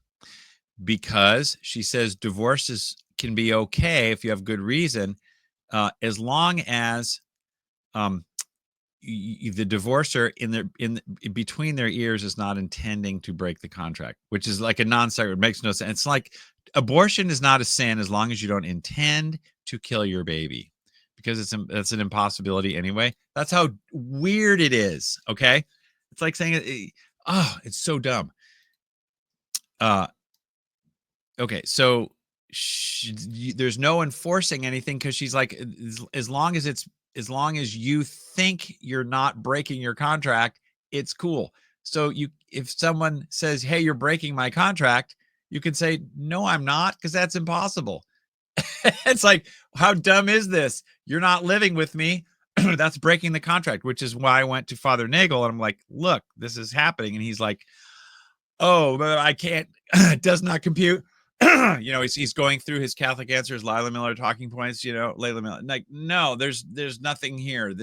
Speaker 1: because she says divorces can be okay if you have good reason, as long as the divorcer in between their ears is not intending to break the contract, which is like a non-sequitur. It makes no sense. It's like abortion is not a sin as long as you don't intend to kill your baby, because it's an impossibility anyway. That's how weird it is. Okay, it's like saying it's so dumb. Okay, so there's no enforcing anything, because she's like, as long as you think you're not breaking your contract, it's cool. So if someone says, hey, you're breaking my contract, You can say, no, I'm not, because that's impossible. It's like, how dumb is this? You're not living with me. That's breaking the contract, which is why I went to Father Nagel and I'm like, look, this is happening. And he's like, oh, but I can't, it does not compute. He's going through his Catholic Answers, Lila Miller talking points, Layla Miller. Like, no, there's nothing here.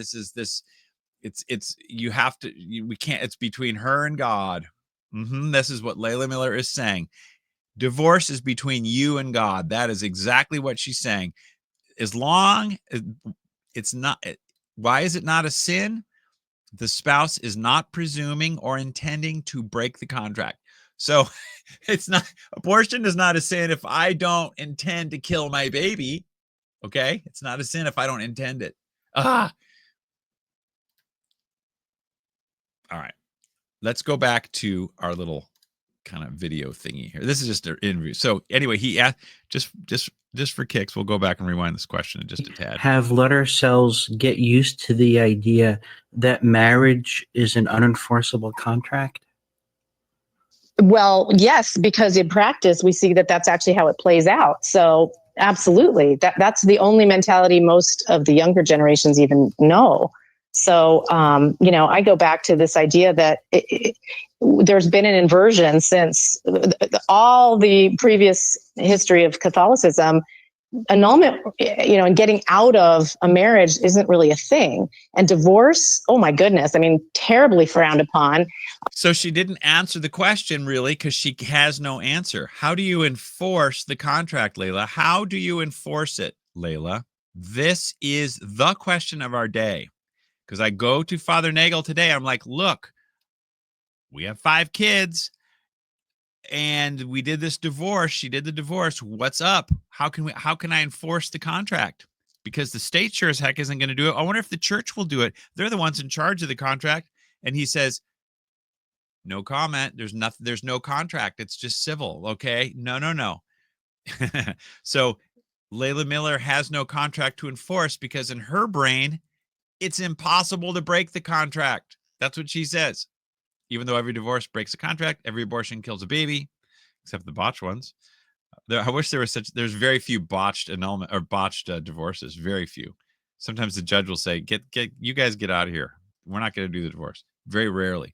Speaker 1: You have to, we can't, it's between her and God. This is what Layla Miller is saying. Divorce is between you and God. That is exactly what she's saying. As long as it's not, why is it not a sin? The spouse is not presuming or intending to break the contract. So it's not, abortion is not a sin if I don't intend to kill my baby. Okay. It's not a sin if I don't intend it. All right. Let's go back to our little kind of video thingy here. This is just an interview. So anyway, he asked, just for kicks, we'll go back and rewind this question just a tad.
Speaker 3: Have letter cells get used to the idea that marriage is an unenforceable contract?
Speaker 2: Well, yes, because in practice, we see that that's actually how it plays out. So absolutely, that's the only mentality most of the younger generations even know. So, I go back to this idea that there's been an inversion since all the previous history of Catholicism. Annulment, and getting out of a marriage isn't really a thing. And divorce, oh my goodness, terribly frowned upon.
Speaker 1: So she didn't answer the question really because she has no answer. How do you enforce the contract, Layla? How do you enforce it, Layla? This is the question of our day. Because I go to Father Nagel today. I'm like, look, we have 5 kids. And we did this divorce. She did the divorce. What's up? How can I enforce the contract? Because the state sure as heck isn't going to do it. I wonder if the church will do it. They're the ones in charge of the contract. And he says, no comment. There's no contract. It's just civil. Okay. No. So Layla Miller has no contract to enforce because in her brain, it's impossible to break the contract. That's what she says. Even though every divorce breaks a contract, every abortion kills a baby, except the botched ones. I wish there's very few botched annulment or botched divorces. Very few. Sometimes the judge will say, get you guys get out of here. We're not going to do the divorce. Very rarely.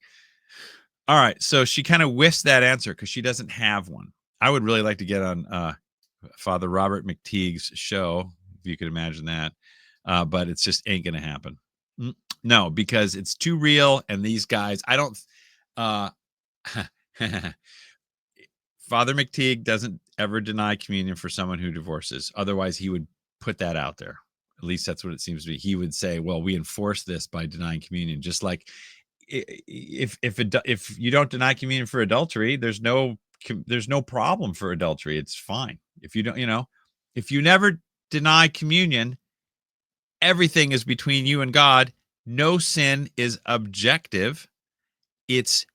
Speaker 1: All right. So she kind of whiffs that answer because she doesn't have one. I would really like to get on Father Robert McTeague's show, if you could imagine that. But it's just ain't going to happen. No, because it's too real. And these guys, I don't, Father McTeague doesn't ever deny communion for someone who divorces. Otherwise, he would put that out there. At least that's what it seems to be. He would say, well, we enforce this by denying communion. Just like if you don't deny communion for adultery, there's no problem for adultery. It's fine. If you don't, if you never deny communion, everything is between you and God. No sin is objective. It's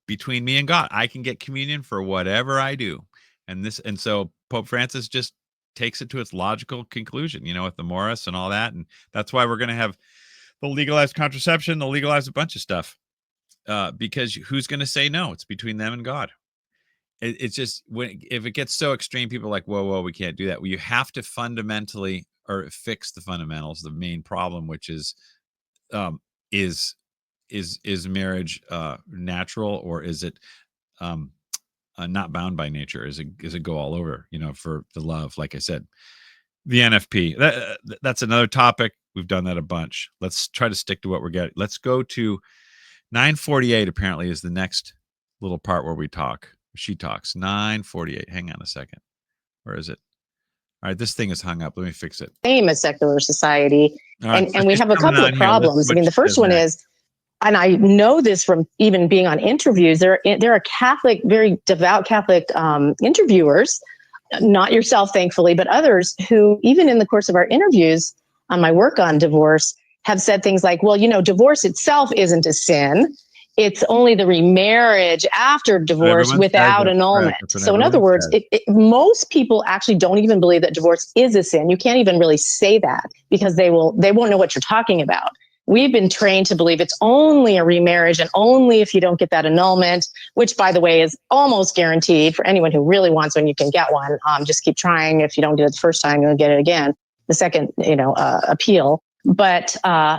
Speaker 1: between me and God. I can get communion for whatever I do. And so Pope Francis just takes it to its logical conclusion, with the Morris and all that. And that's why we're going to have the legalized contraception, the legalized a bunch of stuff. Because who's going to say no? It's between them and God. It's just if it gets so extreme, people are like, whoa, we can't do that. Well, you have to fundamentally or fix the fundamentals, the main problem, which is marriage natural, or is it not bound by nature? Is it go all over, for the love? Like I said, the NFP, that's another topic. We've done that a bunch. Let's try to stick to what we're getting. Let's go to 948 apparently is the next little part where she talks. 948. Hang on a second. Where is it? All right, this thing is hung up. Let me fix it.
Speaker 2: Same as secular society.
Speaker 1: Right,
Speaker 2: and we have a couple of problems. The first one is, and I know this from even being on interviews, there are Catholic, very devout Catholic interviewers, not yourself, thankfully, but others who, even in the course of our interviews on my work on divorce, have said things like, well, divorce itself isn't a sin. It's only the remarriage after divorce without annulment. So in other words, most people actually don't even believe that divorce is a sin. You can't even really say that because they won't know what you're talking about. we've been trained to believe it's only a remarriage and only if you don't get that annulment, which, by the way, is almost guaranteed for anyone who really wants one. You can get one. Just keep trying. If you don't get it the first time, you'll get it again. The second, appeal. But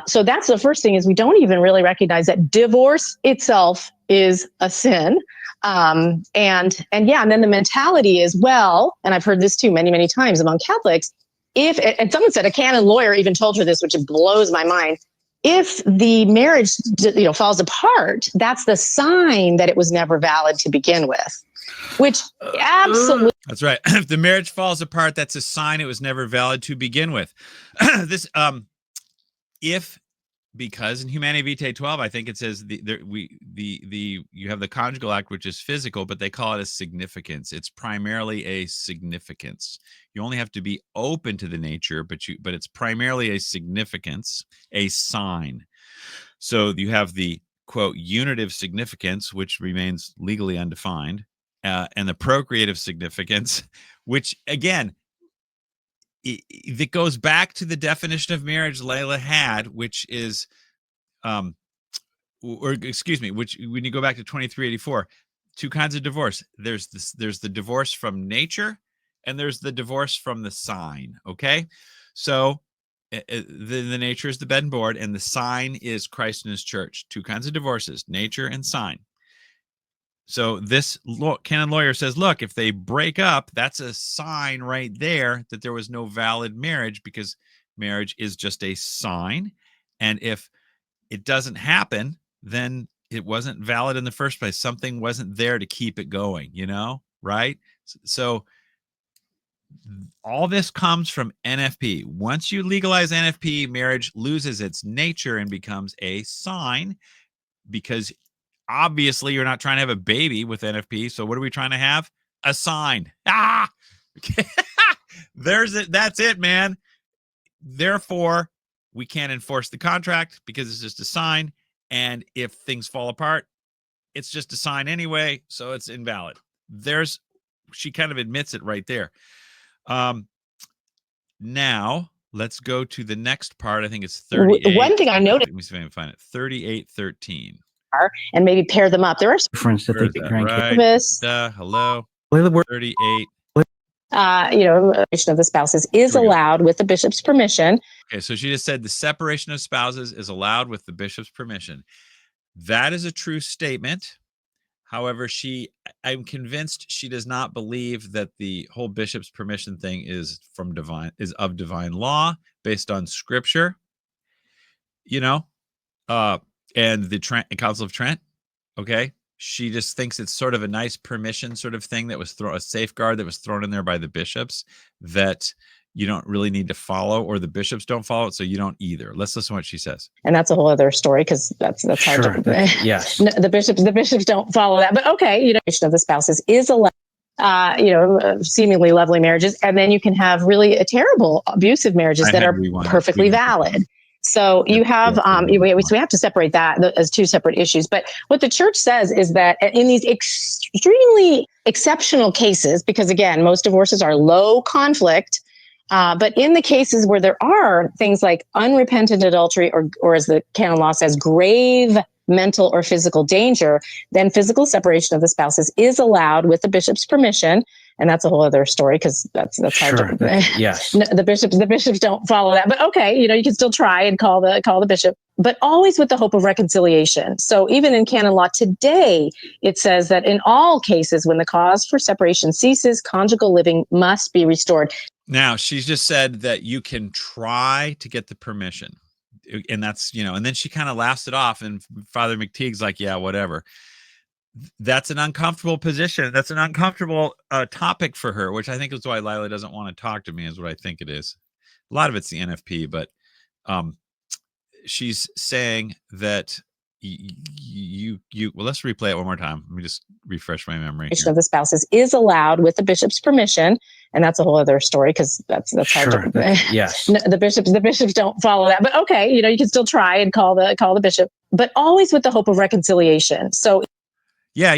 Speaker 2: so that's the first thing, is we don't even really recognize that divorce itself is a sin. And then the mentality is, well, and I've heard this too many, many times among Catholics, and someone said, a canon lawyer even told her this, which blows my mind. If the marriage, falls apart, that's the sign that it was never valid to begin with, which absolutely.
Speaker 1: That's right. If the marriage falls apart, that's a sign it was never valid to begin with. Because in Humanae Vitae 12, I think it says you have the conjugal act, which is physical, but they call it a significance. It's primarily a significance. You only have to be open to the nature, but it's primarily a significance, a sign. So you have the quote unitive significance, which remains legally undefined, and the procreative significance, which again, that goes back to the definition of marriage Layla had, which is, which when you go back to 2384, two kinds of divorce. There's the divorce from nature, and there's the divorce from the sign. Okay, so the nature is the bed and board, and the sign is Christ and His church. Two kinds of divorces: nature and sign. So this canon lawyer says, look, if they break up, that's a sign right there that there was no valid marriage, because marriage is just a sign. And if it doesn't happen, then it wasn't valid in the first place. Something wasn't there to keep it going, right? So all this comes from NFP. Once you legalize NFP, marriage loses its nature and becomes a sign, because obviously you're not trying to have a baby with NFP. So what are we trying to have? A sign. There's it. That's it, man. Therefore, we can't enforce the contract because it's just a sign. And if things fall apart, it's just a sign anyway. So it's invalid. She kind of admits it right there. Now let's go to the next part. I think it's 38.
Speaker 2: One thing I noticed.
Speaker 1: Let me see if I can find it. 3813.
Speaker 2: And maybe pair them up. There are
Speaker 3: difference that they drank.
Speaker 1: Right. Hello. 38.
Speaker 2: Separation of the spouses is allowed with the bishop's permission.
Speaker 1: Okay, so she just said the separation of spouses is allowed with the bishop's permission. That is a true statement. However, I'm convinced she does not believe that the whole bishop's permission thing is of divine law, based on scripture. And the Council of Trent. Okay. She just thinks it's sort of a nice permission sort of thing that was a safeguard that was thrown in there by the bishops that you don't really need to follow, or the bishops don't follow it, so you don't either. Let's listen to what she says.
Speaker 2: And that's a whole other story, because that's hard to.
Speaker 3: Yes.
Speaker 2: The bishops don't follow that, but okay, of the spouses is allowed. Seemingly lovely marriages, and then you can have really terrible abusive marriages that are perfectly valid. So you have, we have to separate that as two separate issues. But what the church says is that in these extremely exceptional cases, because again, most divorces are low conflict, but in the cases where there are things like unrepentant adultery, or as the canon law says, grave mental or physical danger, then physical separation of the spouses is allowed with the bishop's permission. And that's a whole other story, because that's hard to.
Speaker 3: Yes.
Speaker 2: The bishops don't follow that, but okay, you can still try and call the bishop, but always with the hope of reconciliation. So even in canon law today, it says that in all cases, when the cause for separation ceases, conjugal living must be restored.
Speaker 1: Now, she's just said that you can try to get the permission, and that's, and then she kind of laughs it off, and Father McTeague's like, yeah, whatever. That's an uncomfortable position. That's an uncomfortable topic for her, which I think is why Lila doesn't want to talk to me, is what I think it is. A lot of it's the NFP, but she's saying that well, let's replay it one more time. Let me just refresh my memory.
Speaker 2: Of the spouses is allowed with the bishop's permission, and that's a whole other story, because that's hard to.
Speaker 3: Yes.
Speaker 2: The bishops don't follow that, but okay, you can still try and call the bishop, but always with the hope of reconciliation. So.
Speaker 1: Yeah.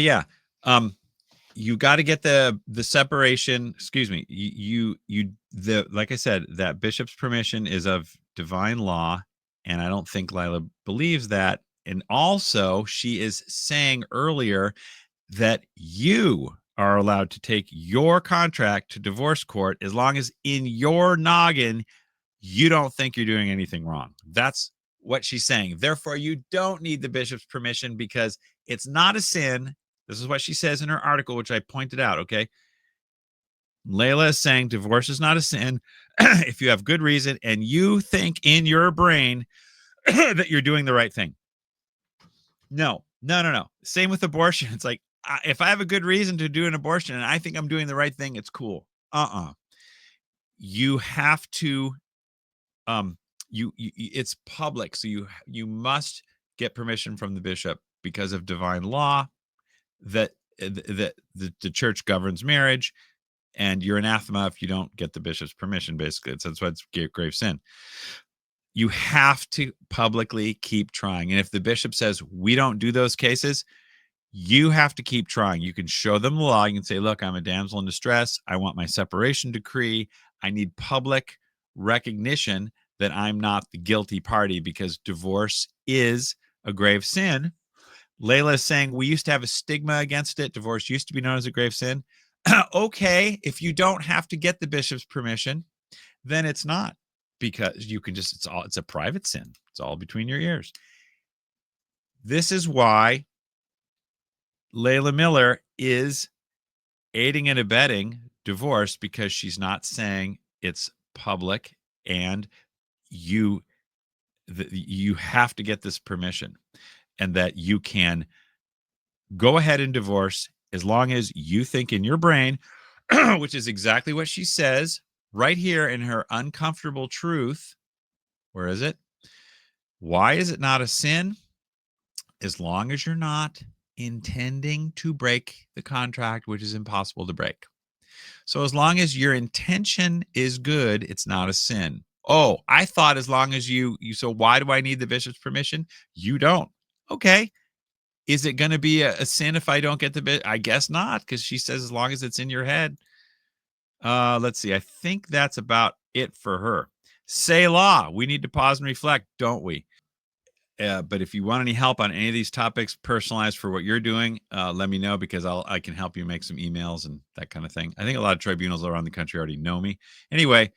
Speaker 1: You got to get the separation. Excuse me. Like I said, that bishop's permission is of divine law, And I don't think Lila believes that. And also, she is saying earlier that you are allowed to take your contract to divorce court as long as in your noggin you don't think you're doing anything wrong. That's what she's saying. Therefore, you don't need the bishop's permission because it's not a sin. This is what she says in her article, which I pointed out, okay? Layla is saying divorce is not a sin if you have good reason and you think in your brain that you're doing the right thing. No. Same with abortion. It's like, if I have a good reason to do an abortion and I think I'm doing the right thing, it's cool. You have to, it's public. So you must get permission from the bishop because of divine law that the church governs marriage, and you're anathema if you don't get the bishop's permission, basically. That's why it's grave sin. You have to publicly keep trying. And if the bishop says, we don't do those cases, you have to keep trying. You can show them the law. You can say, look, I'm a damsel in distress. I want my separation decree. I need public recognition that I'm not the guilty party because divorce is a grave sin. Layla is saying we used to have a stigma against it. Divorce used to be known as a grave sin. Okay, if you don't have to get the bishop's permission, then it's not, because you can just, it's a private sin. It's all between your ears. This is why Layla Miller is aiding and abetting divorce, because she's not saying it's public and you have to get this permission, and that you can go ahead and divorce as long as you think in your brain, which is exactly what she says right here in her Uncomfortable Truth. Where is it? Why is it not a sin? As long as you're not intending to break the contract, which is impossible to break. So as long as your intention is good, it's not a sin. Oh, I thought as long as you so why do I need the bishop's permission? You don't. Okay. Is it going to be a sin if I don't get the bit? I guess not, because she says as long as it's in your head. Let's see. I think that's about it for her. Selah. We need to pause and reflect, don't we? But if you want any help on any of these topics personalized for what you're doing, let me know, because I can help you make some emails and that kind of thing. I think a lot of tribunals around the country already know me. Anyway,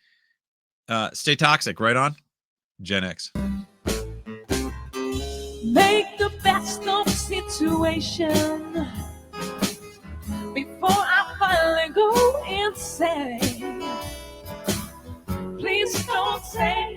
Speaker 1: stay toxic. Right on. Gen X.
Speaker 4: Make the best of the situation before I finally go insane. Please don't say